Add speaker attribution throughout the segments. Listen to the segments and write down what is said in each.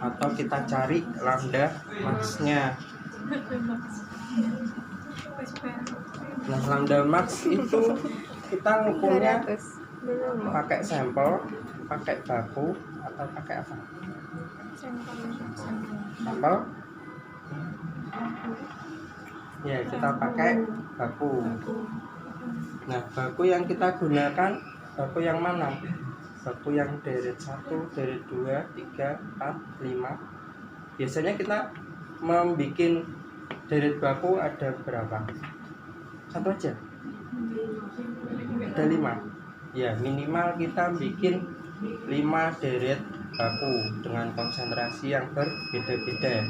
Speaker 1: atau kita cari lambda max-nya. Nah, lambda max itu kita ngukurnya pakai sampel, pakai baku, atau pakai apa? Sampel? Ya, kita pakai baku. Nah, baku yang kita gunakan baku yang mana? Baku yang deret 1, deret 2, 3, 4, 5. Biasanya kita membuat deret baku ada berapa? Satu aja? Ada 5. Ya, minimal kita bikin 5 deret baku dengan konsentrasi yang berbeda-beda.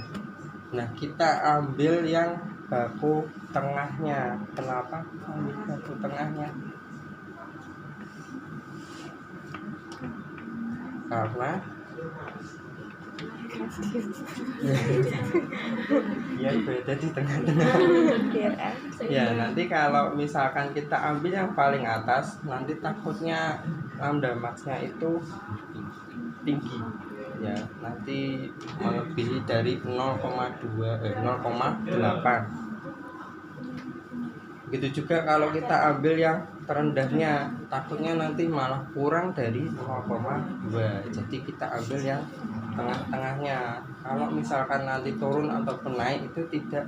Speaker 1: Nah, kita ambil yang baku tengahnya. Kenapa ambil baku tengahnya? Karena ya beda di tengah-tengah. Ya, nanti kalau misalkan kita ambil yang paling atas, nanti takutnya lambda max-nya itu tinggi. Ya, nanti melebihi dari 0,8. Begitu juga kalau kita ambil yang terendahnya, takutnya nanti malah kurang dari 0,2. Jadi kita ambil yang tengah-tengahnya. Kalau misalkan nanti turun ataupun naik itu tidak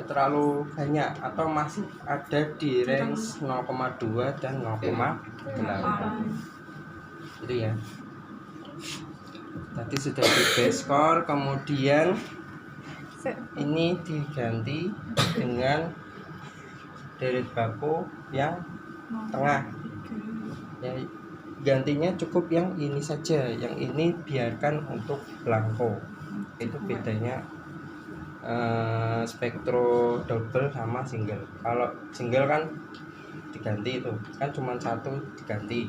Speaker 1: terlalu banyak atau masih ada di range 0,2 dan 0,8. Itu ya. Tadi sudah di base core, kemudian ini diganti dengan deret baku yang tengah. Ya, gantinya cukup yang ini saja, yang ini biarkan untuk blanko. Itu bedanya spektro double sama single. Kalau single kan diganti, itu kan cuma satu diganti.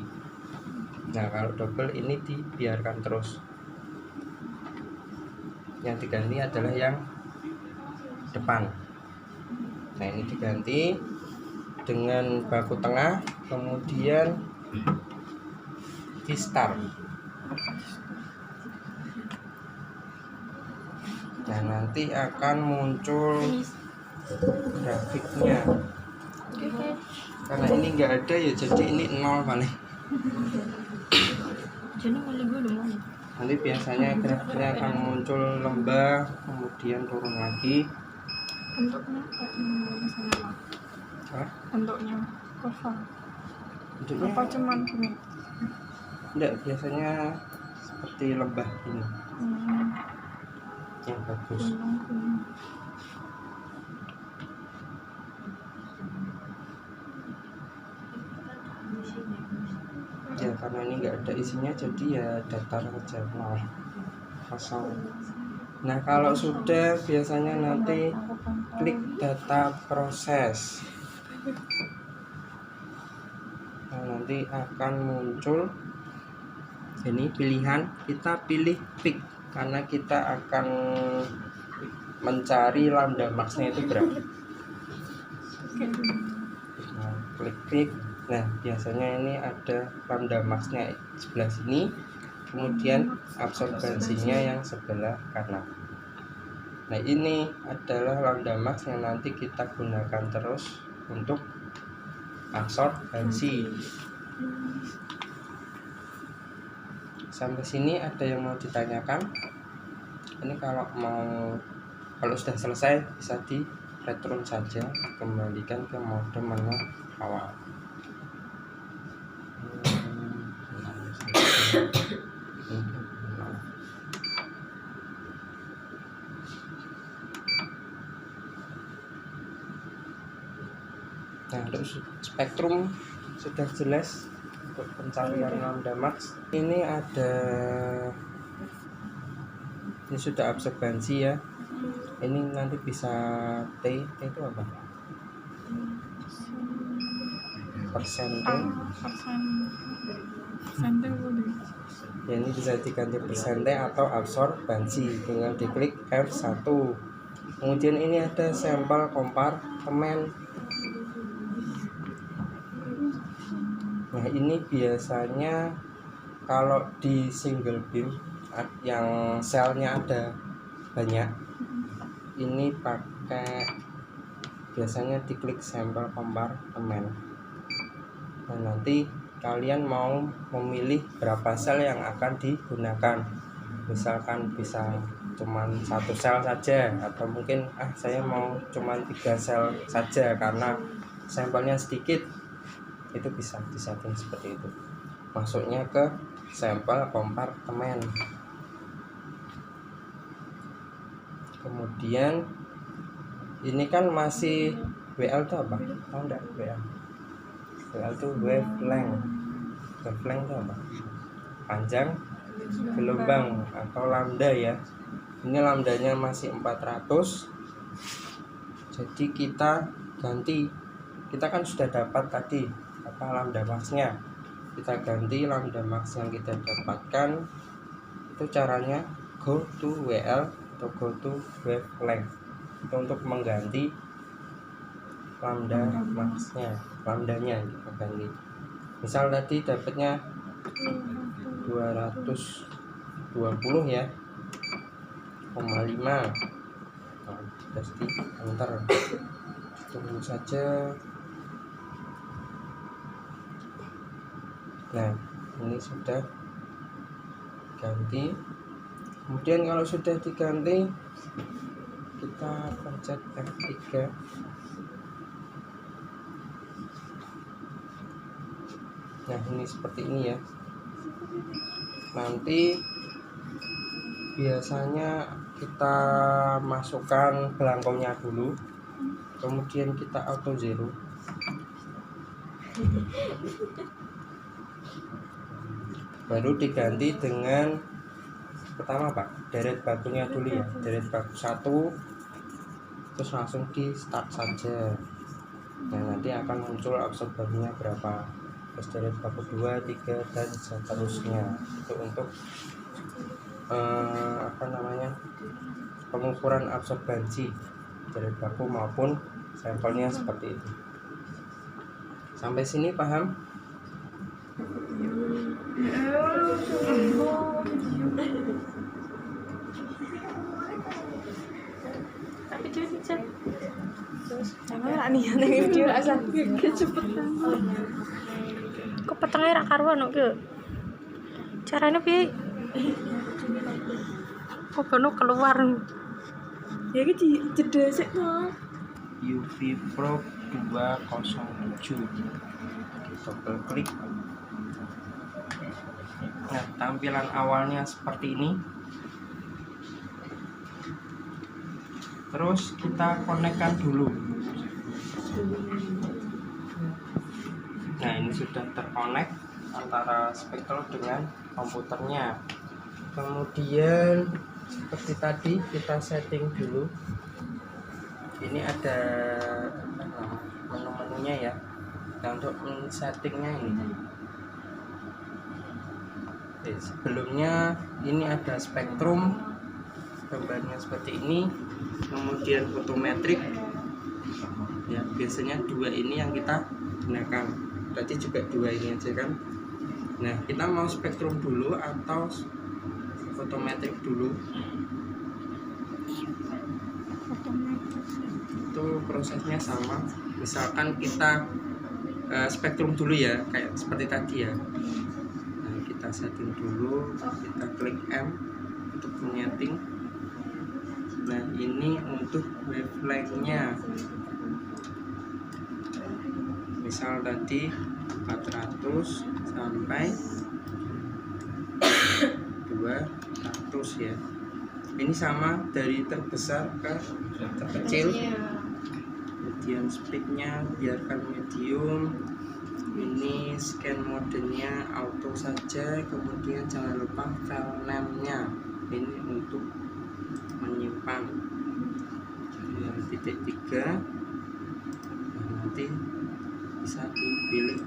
Speaker 1: Nah, kalau double ini dibiarkan terus. Yang diganti adalah yang depan. Nah, ini diganti dengan baku tengah, kemudian V-star. Nah, nanti akan muncul grafiknya. Karena ini enggak ada ya, jadi ini 0 paling. Nanti biasanya grafiknya akan muncul lembah, kemudian turun lagi.
Speaker 2: Bentuknya bentuknya kurva.
Speaker 1: Bentuknya
Speaker 2: apa cuman gini?
Speaker 1: Enggak, biasanya seperti lembah ini. Yang bagus. Ya, karena ini enggak ada isinya, jadi ya datar saja, kosong. Nah, kalau sudah biasanya nanti klik data proses. Nah, nanti akan muncul ini pilihan, kita pilih pick karena kita akan mencari lambda max-nya itu berapa. Nah, klik pick. Nah, biasanya ini ada lambda max-nya sebelah sini, kemudian absorbansinya yang sebelah kanan. Nah, ini adalah lambda max yang nanti kita gunakan terus untuk absorbansi. Sampai sini ada yang mau ditanyakan? Ini kalau sudah selesai bisa di return saja, kembalikan ke mode menu awal. Nah, untuk spektrum sudah jelas untuk pencarian lambda max. Ini sudah absorbansi ya. Ini nanti bisa T itu apa? Persente. Ya, ini bisa diganti persente atau absorbansi dengan diklik F1. Kemudian ini ada sampel kompartemen. Nah, ini biasanya kalau di single beam yang selnya ada banyak, ini pakai biasanya diklik sampel kompartemen. Nah, nanti kalian mau memilih berapa sel yang akan digunakan, misalkan bisa cuman 1 sel saja, atau mungkin saya mau cuman 3 sel saja karena sampelnya sedikit, itu bisa disetting seperti itu. Masuknya ke sampel kompartemen, kemudian ini kan masih WL itu apa? Tahu enggak WL? WL itu wavelength. Wavelength itu apa? Panjang gelombang atau lambda ya. Ini lambdanya masih 400. Jadi kita ganti. Kita kan sudah dapat tadi lambda max-nya. Kita ganti lambda max yang kita dapatkan. Itu caranya go to WL atau go to wavelength. Itu untuk mengganti lambda max-nya, lambdanya kita ganti. Misal tadi dapatnya 220 ya, 0,5. Terus di enter, tunggu saja. Nah, ini sudah ganti. Kemudian kalau sudah diganti, kita pencet F3. Nah, ini seperti ini ya. Nanti biasanya kita masukkan belangkonya dulu, kemudian kita auto zero. Baru diganti dengan pertama deret bakunya dulu ya, deret baku 1, terus langsung di start saja. Nah, nanti akan muncul absorbernya berapa, terus deret baku 2, 3 dan seterusnya. Itu untuk pengukuran absorbensi deret baku maupun sampelnya seperti itu. Sampai sini paham?
Speaker 2: Tapi dia cek. Jangan nih yang video asal kecepatan. Kok petengnya ra karuan kok. Caranya piye? Kok kono keluar. Ya iki jeda sik to.
Speaker 1: UV Probe 207. Double klik. Nah, tampilan awalnya seperti ini. Terus kita konekkan dulu. Nah, ini sudah terkonek antara spektrum dengan komputernya. Kemudian seperti tadi kita setting dulu. Ini ada menu-menunya ya. Nah, untuk settingnya ini. Sebelumnya ini ada spektrum, gambarnya seperti ini, kemudian fotometrik ya, biasanya 2 ini yang kita gunakan. Tadi juga 2 ini aja kan. Nah, kita mau spektrum dulu atau fotometrik dulu, itu prosesnya sama. Misalkan kita spektrum dulu ya, kayak seperti tadi ya. Kita setting dulu, kita klik M untuk menyeting. Nah, ini untuk wavelength-nya. Misal tadi 400 sampai 200 ya. Ini sama dari terbesar ke terkecil. Kemudian speednya biarkan medium. Ini scan modenya auto saja. Kemudian jangan lupa file name-nya, ini untuk menyimpan. Yang titik 3 nanti bisa dipilih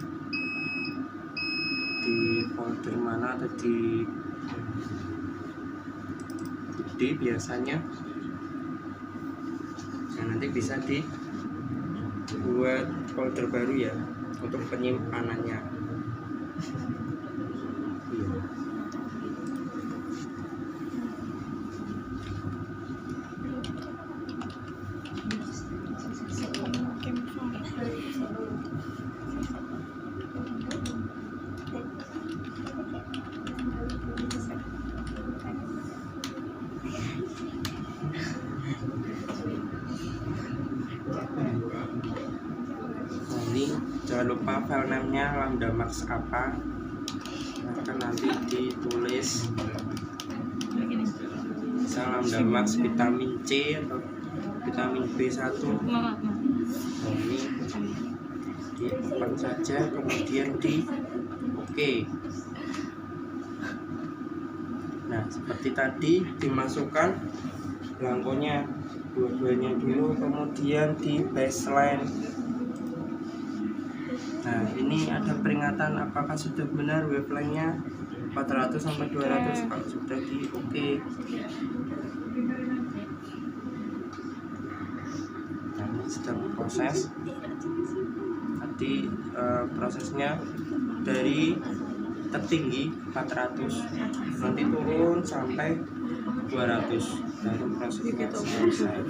Speaker 1: di folder mana atau di D biasanya. Nah, nanti bisa dibuat folder baru ya untuk penyimpanannya. Iya. jangan lupa file name-nya lambda max apa, akan nanti ditulis misal lambda max vitamin C atau vitamin B1. Nah, ini di open saja, kemudian di oke. Nah, seperti tadi dimasukkan belangkonya dua-duanya dulu, kemudian di baseline. Nah, ini ada peringatan apakah sudah benar wavelength-nya 400 sampai 200. Kalau sudah di oke. Nah, ini sedang proses. Tadi prosesnya dari tertinggi 400 nanti turun sampai 200 baru prosesnya selesai.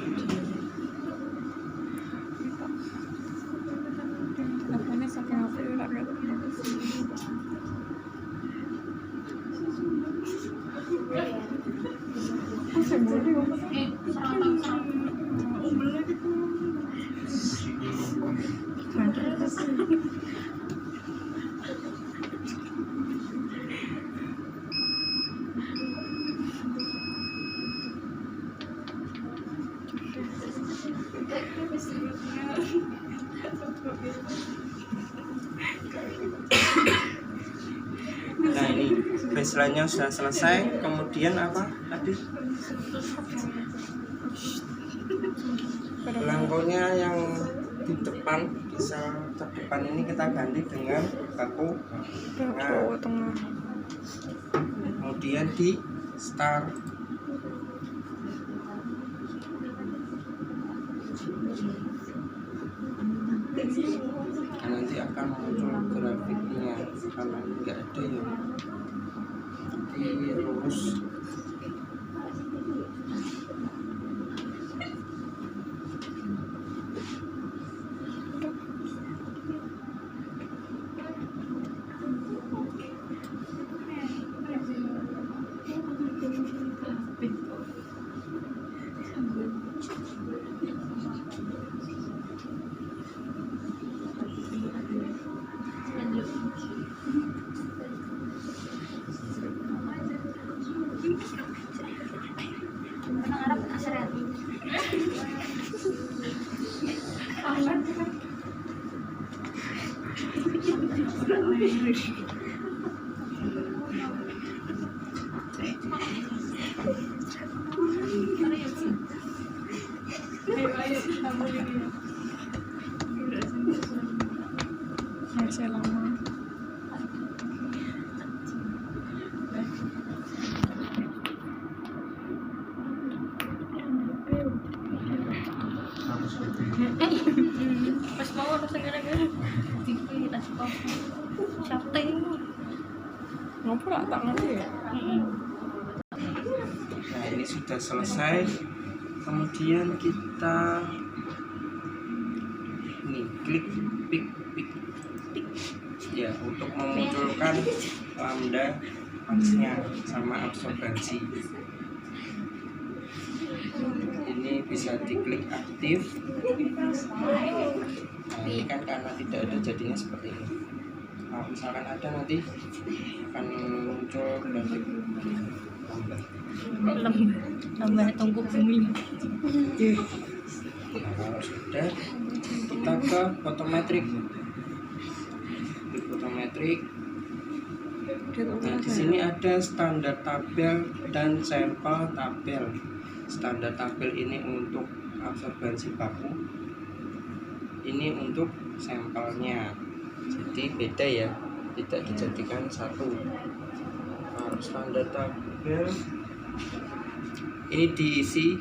Speaker 1: Nah, ini baseline-nya sudah selesai. Kemudian apa tadi? Belangkonya yang di depan, bisa terdepan ini kita ganti dengan baku tengah. Kemudian di start. Nah, nanti akan muncul grafiknya karena nggak ada ya. Nanti lurus.
Speaker 2: Masih lama.
Speaker 3: Pas mau harus gara-gara TV tas kok sate
Speaker 2: Ngobrol tangannya ya.
Speaker 1: Nah, ini sudah selesai. Kemudian kita ini klik pick ya untuk memunculkan lambda max-nya sama absorbansi. Ini bisa diklik aktif. Nah, ini kan karena tidak ada jadinya seperti ini. Nah, misalkan ada nanti akan muncul grafik
Speaker 3: lambah tunggu bumi.
Speaker 1: Nah, kalau sudah kita ke fotometrik. Di fotometrik. Nah, di sini ada standar tabel dan sampel tabel. Standar tabel ini untuk absorbansi baku. Ini untuk sampelnya. Jadi beda ya, tidak dijadikan satu. Nah, standar tabel ini diisi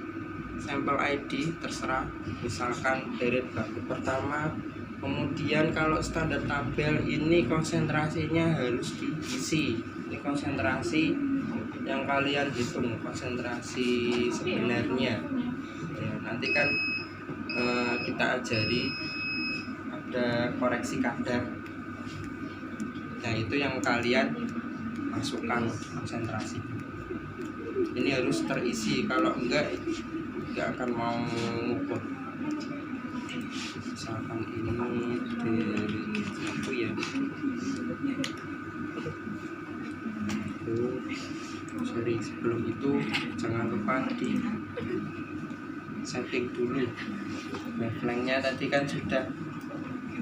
Speaker 1: sampel ID terserah, misalkan dari baku pertama. Kemudian kalau standar tabel ini konsentrasinya harus diisi. Ini konsentrasi yang kalian hitung, konsentrasi sebenarnya ya, nanti kan kita ajari ada koreksi kadar. Nah, itu yang kalian masukkan konsentrasi. Ini harus terisi, kalau enggak akan mau ngukur. misalkan ini dari aku ya. Sorry, sebelum itu jangan lupa di setting dulu wavelength-nya. Tadi kan sudah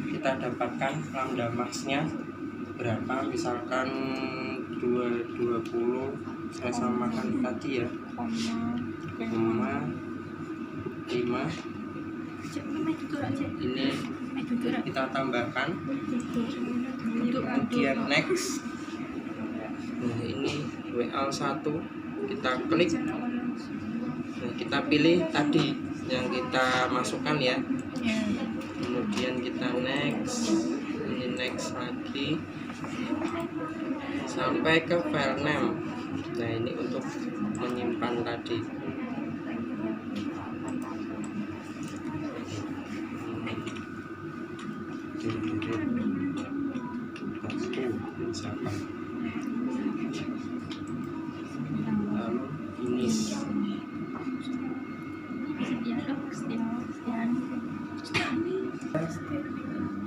Speaker 1: kita dapatkan lambda max-nya berapa, misalkan 220. Saya samakan tadi ya, 5. Ini kita tambahkan, kemudian next. Nah, ini WL1 kita klik. Nah, kita pilih tadi yang kita masukkan ya. Kemudian kita next, ini next lagi sampai ke file name. Nah, ini untuk menyimpan tadi. Misalkan lalu ini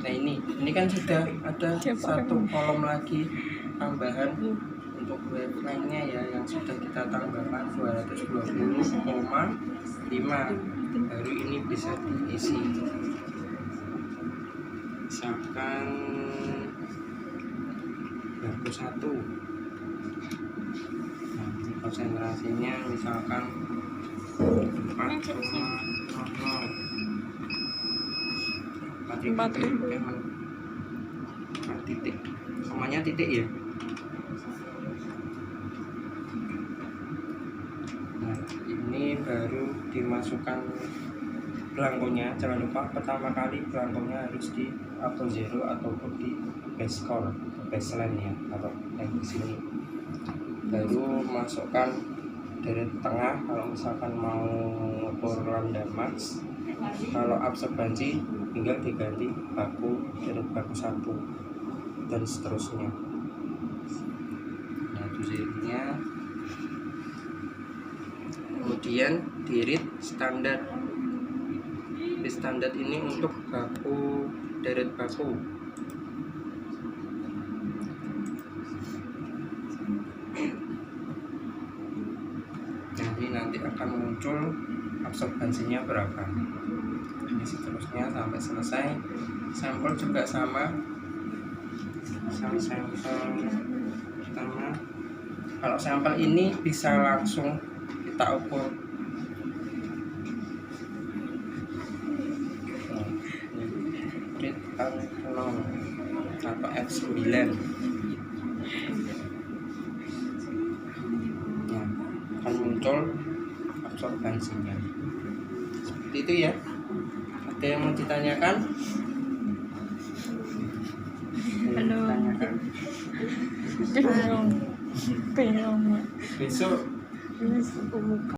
Speaker 1: nah ini kan sudah ada satu kolom lagi tambahan untuk wavelength-nya ya, yang sudah kita tambahkan 220,5. baru ini bisa diisi, misalkan 21. Nah, ini konsentrasinya misalkan 4,0 titik, semuanya titik ya. Nah, ini baru dimasukkan belangkonya. Jangan lupa pertama kali belangkonya harus di auto zero ataupun di base core, baseline ya, atau yang di sini. Baru masukkan dari tengah kalau misalkan mau ngukur lambda max. Kalau absorbansi tinggal diganti baku dari baku 1 dan seterusnya. Nah, itu zeronya. Kemudian di read standar. Di standar ini untuk baku deret baku. Nah, ini nanti akan muncul absorbansinya berapa. Ini seterusnya sampai selesai. Sampel juga sama. Sampel pertama. Kalau sampel ini bisa langsung kita ukur. Read F0 atau F9. Nah, akan muncul absorbansinya. Seperti itu ya. Ada yang mau ditanyakan?
Speaker 3: Halo.
Speaker 1: Ditanyakan.
Speaker 2: Bingung.
Speaker 1: Besok
Speaker 2: Bingung.